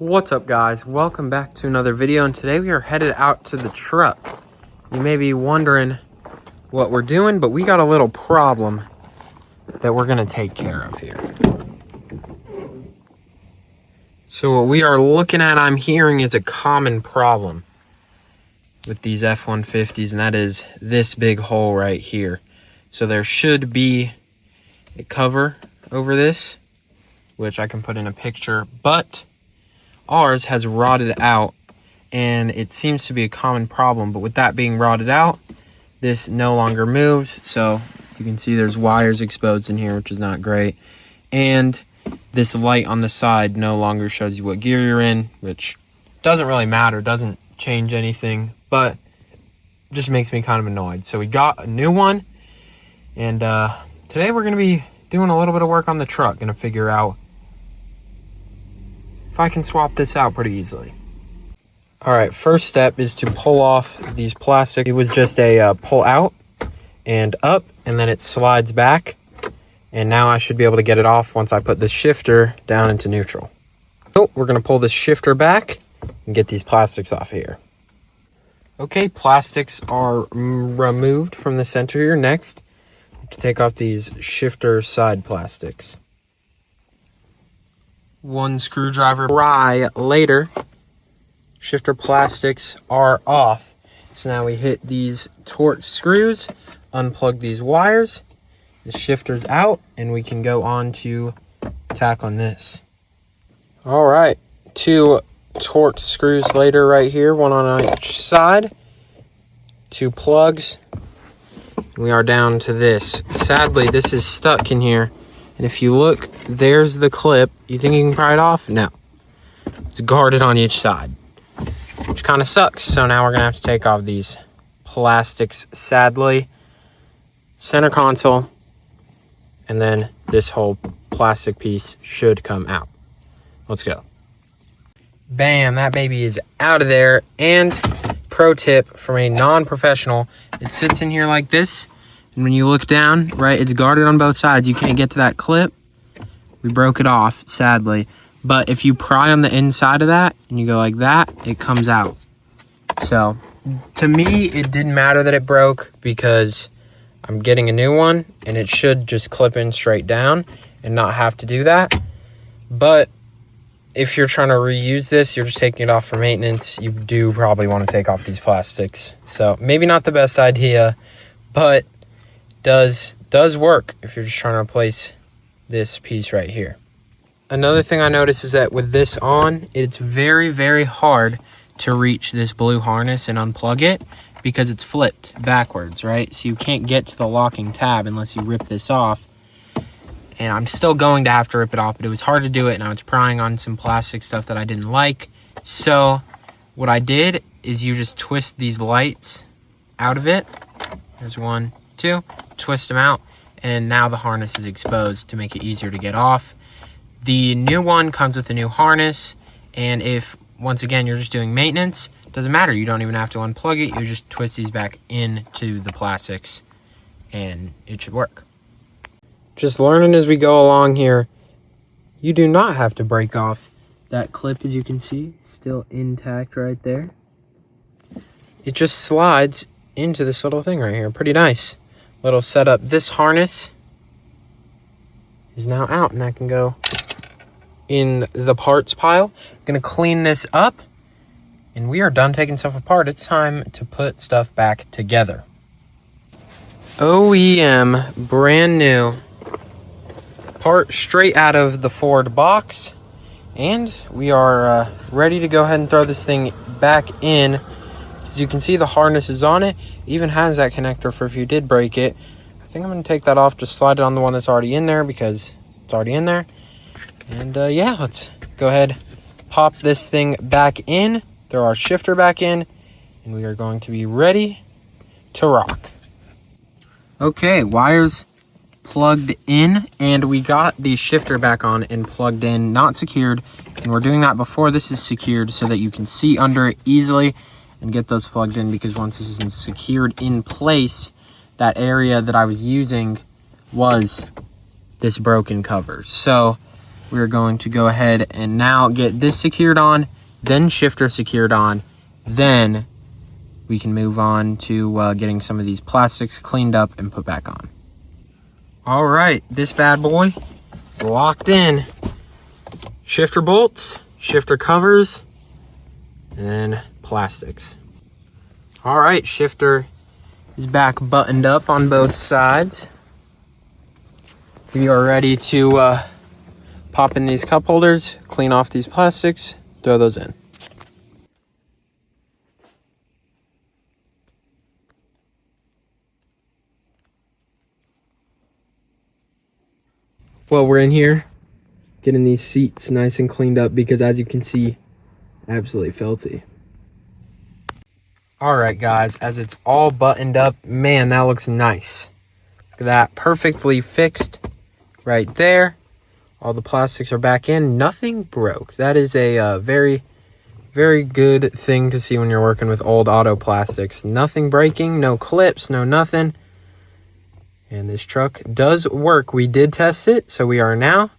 What's up, guys? Welcome back to another video, and today we are headed out to the truck. You may be wondering what we're doing, but we got a little problem that we're going to take care of here. So what we are looking at, I'm hearing, is a common problem with these F-150s, and that is this big hole right here. So there should be a cover over this, which I can put in a picture, but ours has rotted out, and it seems to be a common problem. But with that being rotted out, this no longer moves. So as you can see, there's wires exposed in here, which is not great. And this light on the side no longer shows you what gear you're in, which doesn't really matter, doesn't change anything, but just makes me kind of annoyed. So we got a new one, and today we're going to be doing a little bit of work on the truck. Going to figure out if I can swap this out pretty easily. All right, first step is to pull off these plastic. It was just a pull out and up, and then it slides back. And now I should be able to get it off once I put the shifter down into neutral. So we're gonna pull the shifter back and get these plastics off here. Okay, plastics are removed from the center here. Next, to take off these shifter side plastics. One screwdriver pry later, shifter plastics are off. So now we hit these torque screws, unplug these wires, the shifter's out, and we can go on to tackling this. All right, 2 torque screws later right here, one on each side, 2 plugs. We are down to this. Sadly, this is stuck in here. And if you look, there's the clip. You think you can pry it off? No. It's guarded on each side, which kind of sucks. So now we're going to have to take off these plastics, sadly. Center console, and then this whole plastic piece should come out. Let's go. Bam, that baby is out of there. And pro tip from a non-professional, it sits in here like this. And when you look down, right, it's guarded on both sides. You can't get to that clip. We broke it off, sadly. But if you pry on the inside of that and you go like that, it comes out. So to me, it didn't matter that it broke because I'm getting a new one and it should just clip in straight down and not have to do that. But if you're trying to reuse this, you're just taking it off for maintenance, you do probably want to take off these plastics. So maybe not the best idea, but does work if you're just trying to replace this piece right here. Another thing I noticed is that with this on, it's very, very hard to reach this blue harness and unplug it because it's flipped backwards, right? So you can't get to the locking tab unless you rip this off. And I'm still going to have to rip it off, but it was hard to do it, and I was prying on some plastic stuff that I didn't like. So what I did is you just twist these lights out of it. There's 1, 2, twist them out, and now the harness is exposed to make it easier to get off. The new one comes with a new harness, and if, once again, you're just doing maintenance, it doesn't matter. You don't even have to unplug it. You just twist these back into the plastics, and it should work. Just learning as we go along here, you do not have to break off that clip, as you can see, still intact right there. It just slides into this little thing right here. Pretty nice little setup. This harness is now out, and that can go in the parts pile. I'm gonna clean this up, and we are done taking stuff apart. It's time to put stuff back together. OEM, brand new part, straight out of the Ford box, and we are ready to go ahead and throw this thing back in. As you can see, the harness is on it. It even has that connector for if you did break it. I think I'm going to take that off, just slide it on the one that's already in there because it's already in there. And yeah, let's go ahead, pop this thing back in, throw our shifter back in, and we are going to be ready to rock. Okay, wires plugged in, and we got the shifter back on and plugged in, not secured. And we're doing that before this is secured so that you can see under it easily and get those plugged in, because once this is secured in place, that area that I was using was this broken cover. So we're going to go ahead and now get this secured on, then shifter secured on, then we can move on to getting some of these plastics cleaned up and put back on. All right, this bad boy locked in. Shifter bolts, shifter covers, and then plastics. All right, shifter is back buttoned up on both sides. We are ready to pop in these cup holders, clean off these plastics, throw those in. Well, we're in here getting these seats nice and cleaned up because, as you can see, absolutely filthy. All right, guys, as it's all buttoned up, man, that looks nice. Look at that, perfectly fixed right there. All the plastics are back in, nothing broke. That is a very, very good thing to see when you're working with old auto plastics. Nothing breaking, no clips, no nothing. And this truck does work. We did test it, so we are now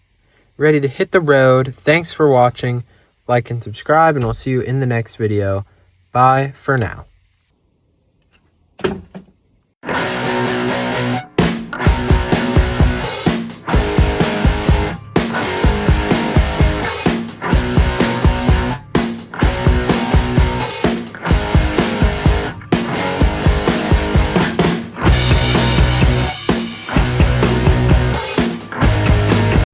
ready to hit the road. Thanks for watching. Like and subscribe, and we'll see you in the next video. Bye for now.